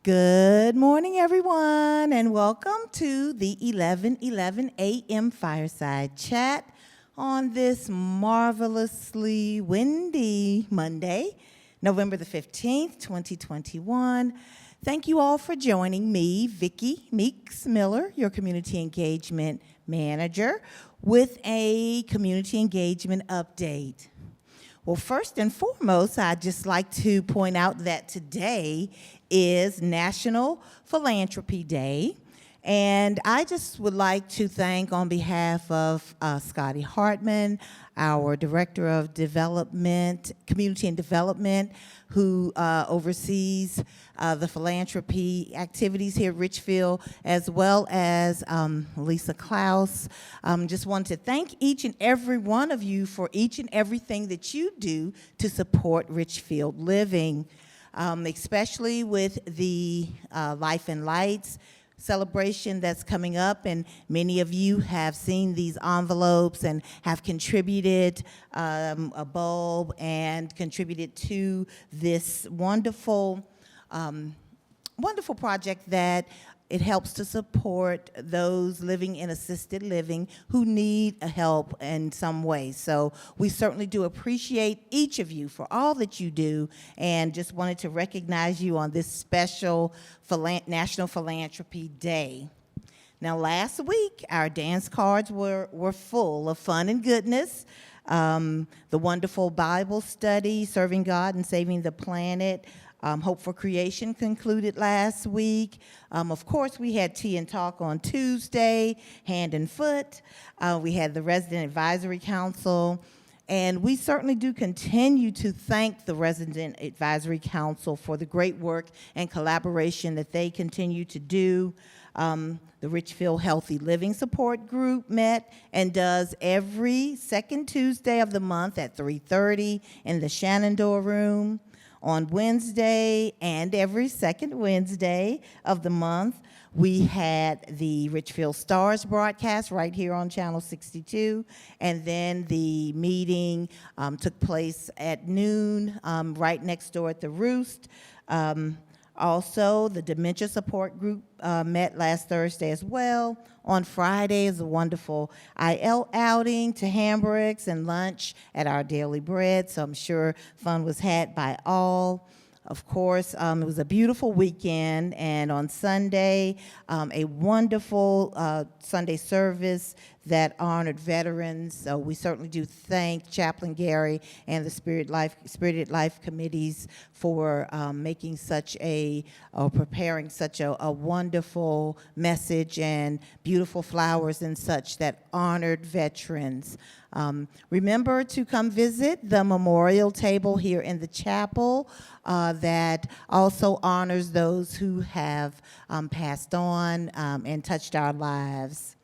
Good morning, everyone, and welcome to the 11:11 a.m. Fireside Chat on this marvelously windy Monday, November the 15th, 2021. Thank you all for joining me, Vickie Meeks Miller, your Community Engagement Manager, with a Community Engagement Update. Well, first and foremost, I'd just like to point out that today is National Philanthropy Day. And I just would like to thank, on behalf of Scotty Hartman, our Director of Development, Community and Development, who oversees the philanthropy activities here at Richfield, as well as Lisa Klaus. Just wanted to thank each and every one of you for each and everything that you do to support Richfield Living, especially with the Life and Lights celebration that's coming up, and many of you have seen these envelopes and have contributed a bulb and contributed to this wonderful project that it helps to support those living in assisted living who need help in some way. So we certainly do appreciate each of you for all that you do, and just wanted to recognize you on this special National Philanthropy Day. Now, last week, our dance cards were full of fun and goodness. The wonderful Bible study, Serving God and Saving the Planet, Hope for Creation concluded last week. Of course, we had Tea and Talk on Tuesday, Hand and Foot. We had the Resident Advisory Council. And we certainly do continue to thank the Resident Advisory Council for the great work and collaboration that they continue to do. The Richfield Healthy Living Support Group met and does every second Tuesday of the month at 3:30 in the Shenandoah Room. On Wednesday and every second Wednesday of the month, we had the Richfield Stars broadcast right here on Channel 62, and then the meeting took place at noon right next door at the Roost. Also, the Dementia Support Group met last Thursday as well. On Friday is a wonderful IL outing to Hamburgs and lunch at Our Daily Bread, so I'm sure fun was had by all. Of course, it was a beautiful weekend, and on Sunday, a wonderful Sunday service that honored veterans. So we certainly do thank Chaplain Gary and the Spirited Life committees for making such preparing such a wonderful message and beautiful flowers and such that honored veterans. Remember to come visit the memorial table here in the chapel that also honors those who have passed on and touched our lives.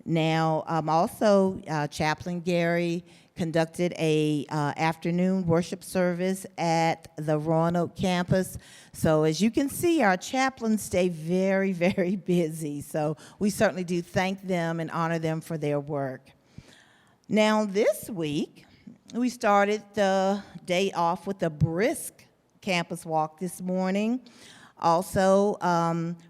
Now, also, Chaplain Gary conducted a afternoon worship service at the Roanoke campus. So as you can see, our chaplains stay very, very busy. So we certainly do thank them and honor them for their work. Now, this week, we started the day off with a brisk campus walk this morning. Also,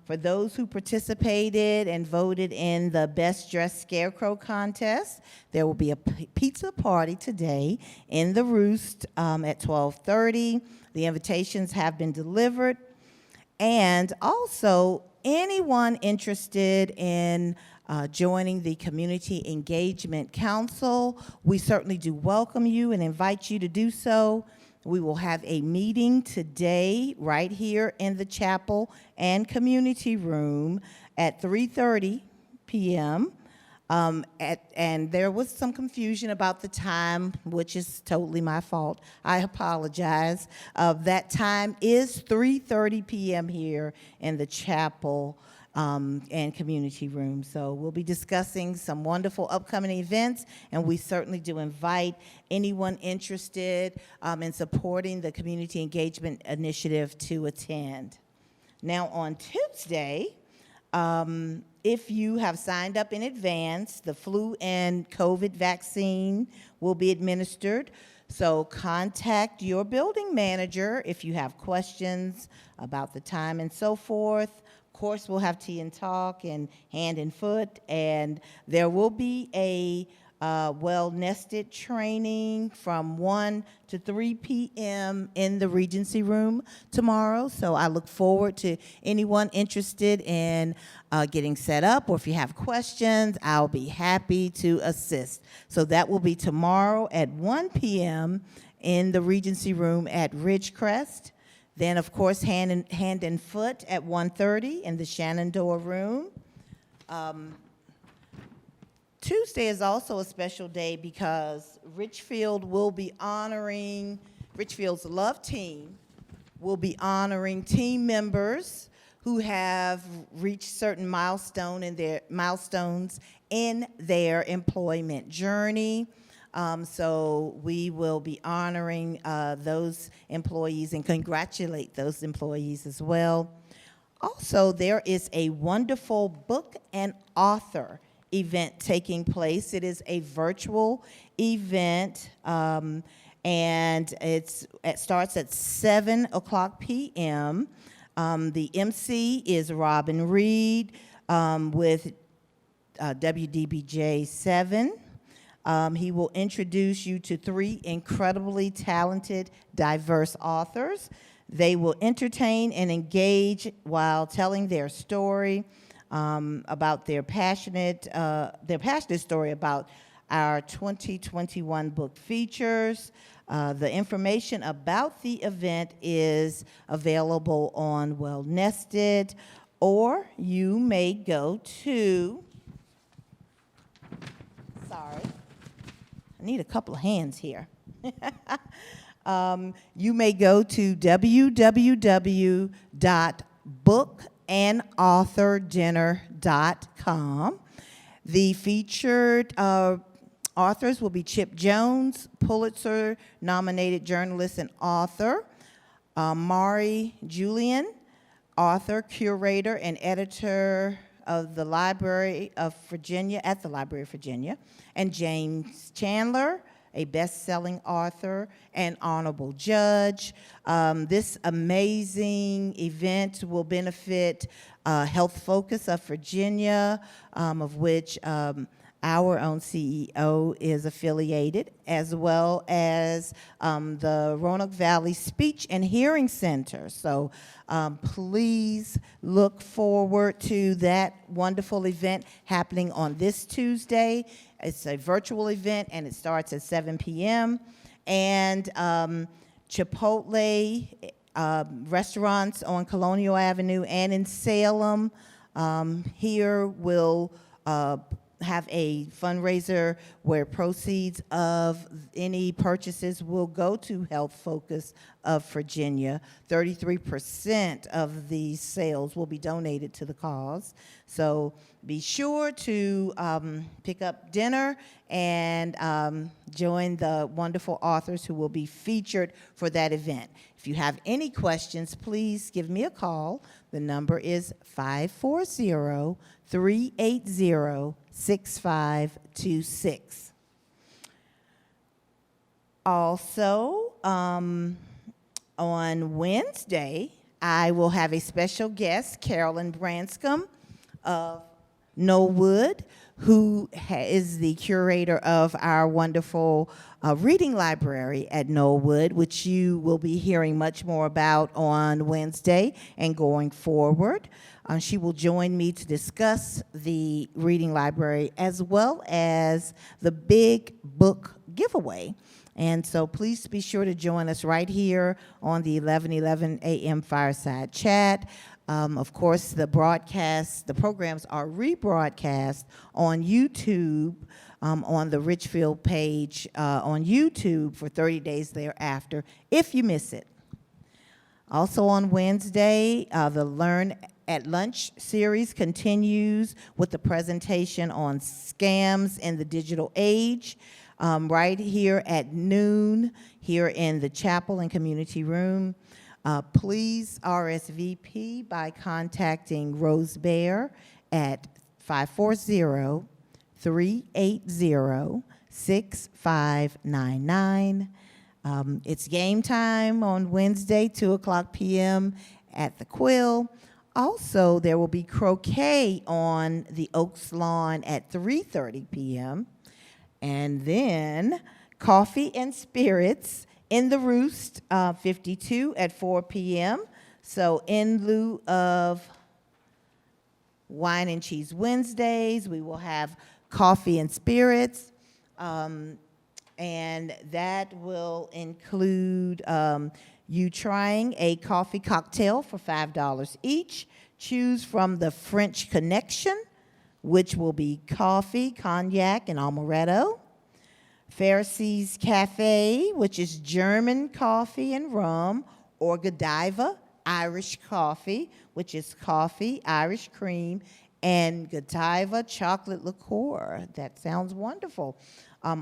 for those who participated and voted in the Best Dressed Scarecrow contest, there will be a pizza party today in the Roost at 12:30. The invitations have been delivered. And also, anyone interested in joining the Community Engagement Council, we certainly do welcome you and invite you to do so. We will have a meeting today right here in the chapel and community room at 3:30 p.m. And there was some confusion about the time, which is totally my fault. I apologize. That time is 3:30 p.m. here in the chapel and community room. So we'll be discussing some wonderful upcoming events, and we certainly do invite anyone interested in supporting the Community Engagement Initiative to attend. Now, on Tuesday, if you have signed up in advance, the flu and COVID vaccine will be administered So contact your building manager if you have questions about the time and so forth. Of course, we'll have tea and talk and hand and foot, and there will be a well-nested training from 1 to 3 p.m. in the Regency Room tomorrow. So I look forward to anyone interested in getting set up, or if you have questions, I'll be happy to assist. So that will be tomorrow at 1 p.m. in the Regency Room at Ridgecrest. Then, of course, hand and foot at 1:30 in the Shenandoah Room. Tuesday is also a special day because Richfield's Love Team will be honoring team members who have reached certain milestones in their employment journey. So we will be honoring those employees and congratulate those employees as well. Also, there is a wonderful book and author event taking place. It is a virtual event, and it starts at 7 o'clock p.m. The MC is Robin Reed with WDBJ 7. He will introduce you to 3 incredibly talented, diverse authors. They will entertain and engage while telling their story about their passionate story about our 2021 book features. The information about the event is available on Well Nested, or you may go to, sorry, I need a couple of hands here. You may go to www.bookandauthordinner.com. The featured authors will be Chip Jones, Pulitzer-nominated journalist and author, Mari Julian, author, curator, and editor of the Library of Virginia, at the Library of Virginia, and James Chandler, a best-selling author and honorable judge. This amazing event will benefit Health Focus of Virginia, of which our own CEO is affiliated, as well as the Roanoke Valley Speech and Hearing Center. So please look forward to that wonderful event happening on this Tuesday. It's a virtual event, and it starts at 7 p.m. And Chipotle restaurants on Colonial Avenue and in Salem here will have a fundraiser where proceeds of any purchases will go to Health Focus of Virginia. 33% of these sales will be donated to the cause. So be sure to pick up dinner and join the wonderful authors who will be featured for that event. If you have any questions, please give me a call. The number is 540-380-6526. Also, on Wednesday, I will have a special guest, Carolyn Branscomb of Knollwood, who is the curator of our wonderful reading library at Knollwood, which you will be hearing much more about on Wednesday and going forward. She will join me to discuss the reading library as well as the big book giveaway. And so please be sure to join us right here on the 11:11 a.m. Fireside Chat. Of course, the programs are rebroadcast on YouTube, on the Richfield page on YouTube for 30 days thereafter, if you miss it. Also on Wednesday, the Learn at Lunch series continues with the presentation on scams in the digital age, right here at noon, here in the chapel and community room. Please RSVP by contacting Rose Bear at 540-380-6599. It's game time on Wednesday, 2 o'clock p.m. at the Quill. Also, there will be croquet on the Oaks lawn at 3:30 p.m. And then coffee and spirits in the Roost, 52 at 4 p.m. So in lieu of Wine and Cheese Wednesdays, we will have coffee and spirits. And that will include you trying a coffee cocktail for $5 each. Choose from the French Connection, which will be coffee, cognac, and amaretto. Pharisees Cafe, which is German coffee and rum, or Godiva, Irish coffee, which is coffee, Irish cream, and Godiva chocolate liqueur. That sounds wonderful. Each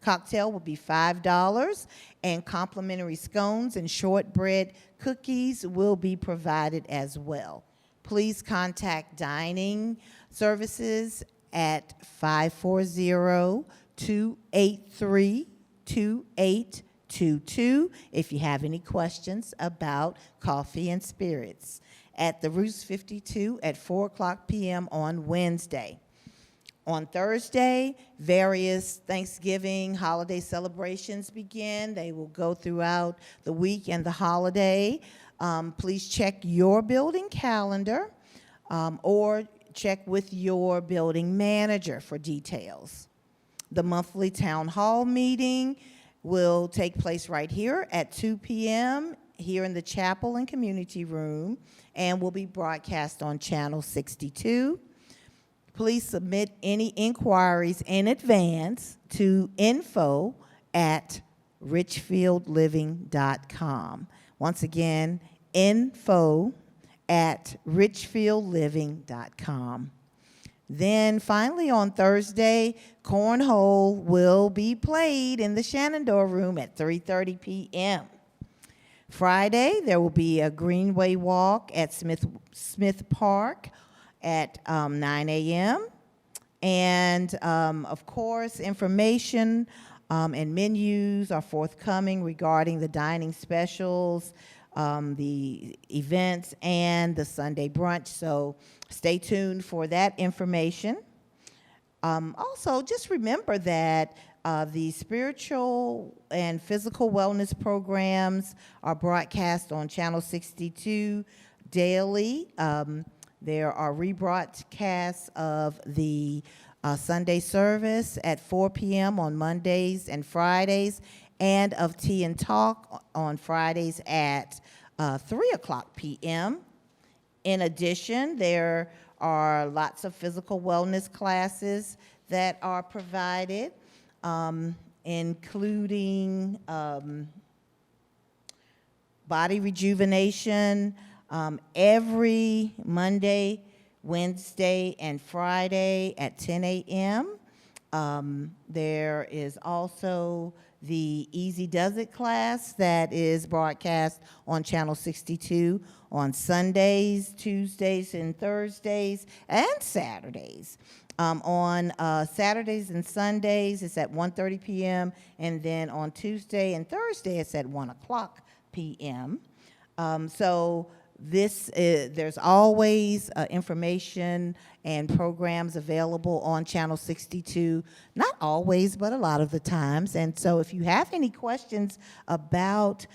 cocktail will be $5, and complimentary scones and shortbread cookies will be provided as well. Please contact dining services at 540-283-2822 if you have any questions about coffee and spirits. At the Roost 52 at 4 o'clock p.m. on Wednesday. On Thursday, various Thanksgiving holiday celebrations begin. They will go throughout the week and the holiday. Please check your building calendar or check with your building manager for details. The monthly town hall meeting will take place right here at 2 p.m. here in the chapel and community room and will be broadcast on Channel 62. Please submit any inquiries in advance to info@richfieldliving.com. Once again, info@richfieldliving.com. Then finally on Thursday, cornhole will be played in the Shenandoah room at 3:30 p.m. Friday, there will be a Greenway walk at Smith Park at 9 a.m. And, of course, information and menus are forthcoming regarding the dining specials, the events, and the Sunday brunch. So stay tuned for that information. Also, just remember that the spiritual and physical wellness programs are broadcast on Channel 62 daily. There are rebroadcasts of the Sunday service at 4 p.m. on Mondays and Fridays, and of Tea and Talk on Fridays at 3 o'clock p.m. In addition, there are lots of physical wellness classes that are provided, including body rejuvenation, every Monday, Wednesday, and Friday at 10 a.m. There is also the Easy Does It class that is broadcast on Channel 62 on Sundays, Tuesdays, and Thursdays, and Saturdays. On Saturdays and Sundays, it's at 1:30 p.m., and then on Tuesday and Thursday, it's at 1 o'clock p.m. There's always information and programs available on Channel 62, not always, but a lot of the times. And so if you have any questions about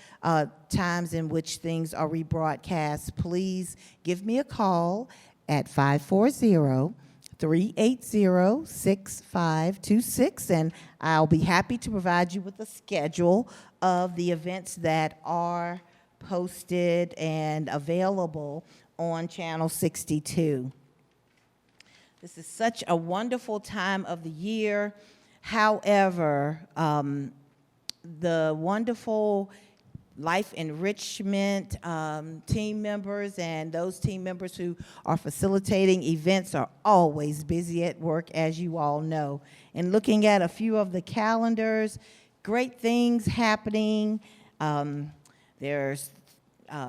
times in which things are rebroadcast, please give me a call at 540-380-6526, and I'll be happy to provide you with a schedule of the events that are posted and available on Channel 62. This is such a wonderful time of the year. However, the wonderful life enrichment team members and those team members who are facilitating events are always busy at work, as you all know. And looking at a few of the calendars, great things happening. There's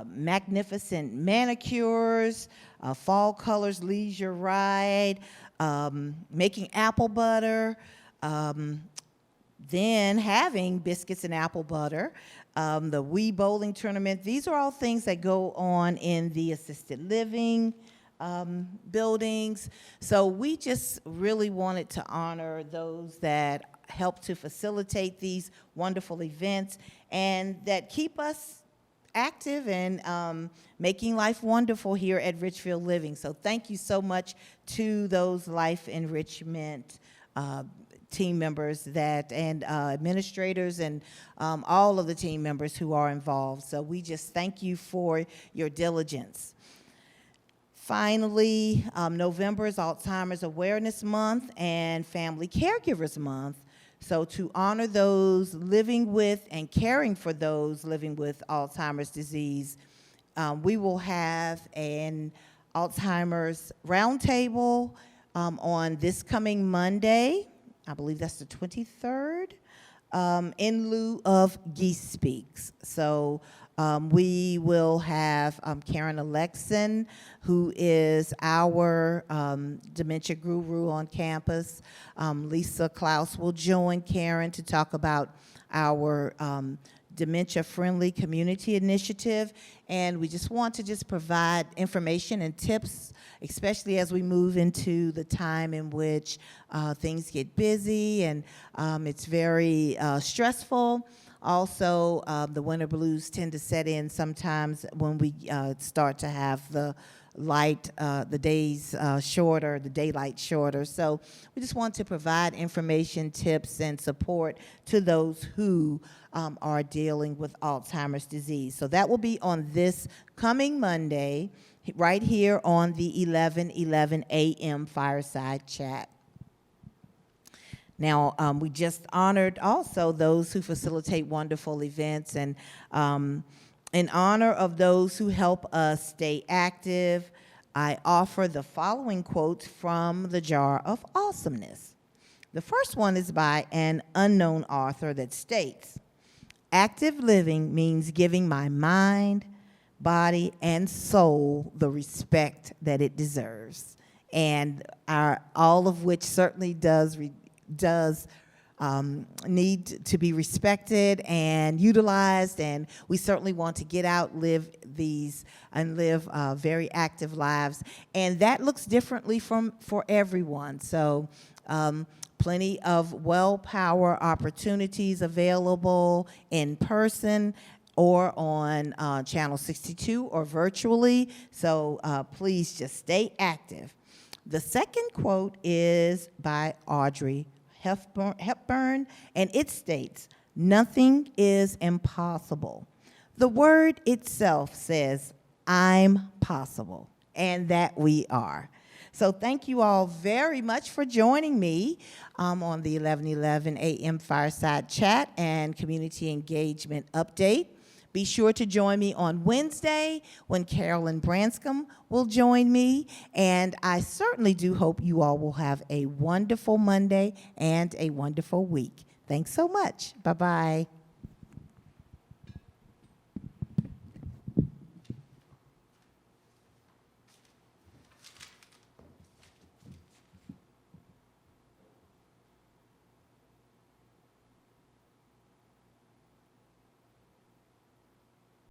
magnificent manicures, fall colors leisure ride, making apple butter, then having biscuits and apple butter, the Wii bowling tournament. These are all things that go on in the assisted living buildings. So we just really wanted to honor those that help to facilitate these wonderful events and that keep us active and making life wonderful here at Richfield Living. So thank you so much to those life enrichment team members that and administrators and all of the team members who are involved. So we just thank you for your diligence. Finally, November is Alzheimer's Awareness Month and Family Caregivers Month. So to honor those living with and caring for those living with Alzheimer's disease, we will have an Alzheimer's roundtable on this coming Monday. I believe that's the 23rd, in lieu of Geese Speaks. So we will have Karen Alexson, who is our dementia guru on campus. Lisa Klaus will join Karen to talk about our dementia-friendly community initiative. And we just want to just provide information and tips, especially as we move into the time in which things get busy and it's very stressful. Also, the winter blues tend to set in sometimes when we start to have the light, the days shorter, the daylight shorter. So we just want to provide information, tips, and support to those who are dealing with Alzheimer's disease. So that will be on this coming Monday, right here on the 11:11 a.m. Fireside Chat. Now, we just honored also those who facilitate wonderful events, and in honor of those who help us stay active, I offer the following quotes from the Jar of Awesomeness. The first one is by an unknown author that states, "Active living means giving my mind, body, and soul the respect that it deserves." And all of which certainly does need to be respected and utilized, and we certainly want to get out, live very active lives, and that looks differently for everyone. So plenty of power opportunities available in person or on Channel 62 or virtually, so please just stay active. The second quote is by Audrey Hepburn, and it states, "Nothing is impossible. The word itself says, I'm possible," and that we are. So thank you all very much for joining me on the 11:11 a.m. Fireside Chat and Community Engagement Update. Be sure to join me on Wednesday when Carolyn Branscomb will join me, and I certainly do hope you all will have a wonderful Monday and a wonderful week. Thanks so much. Bye-bye.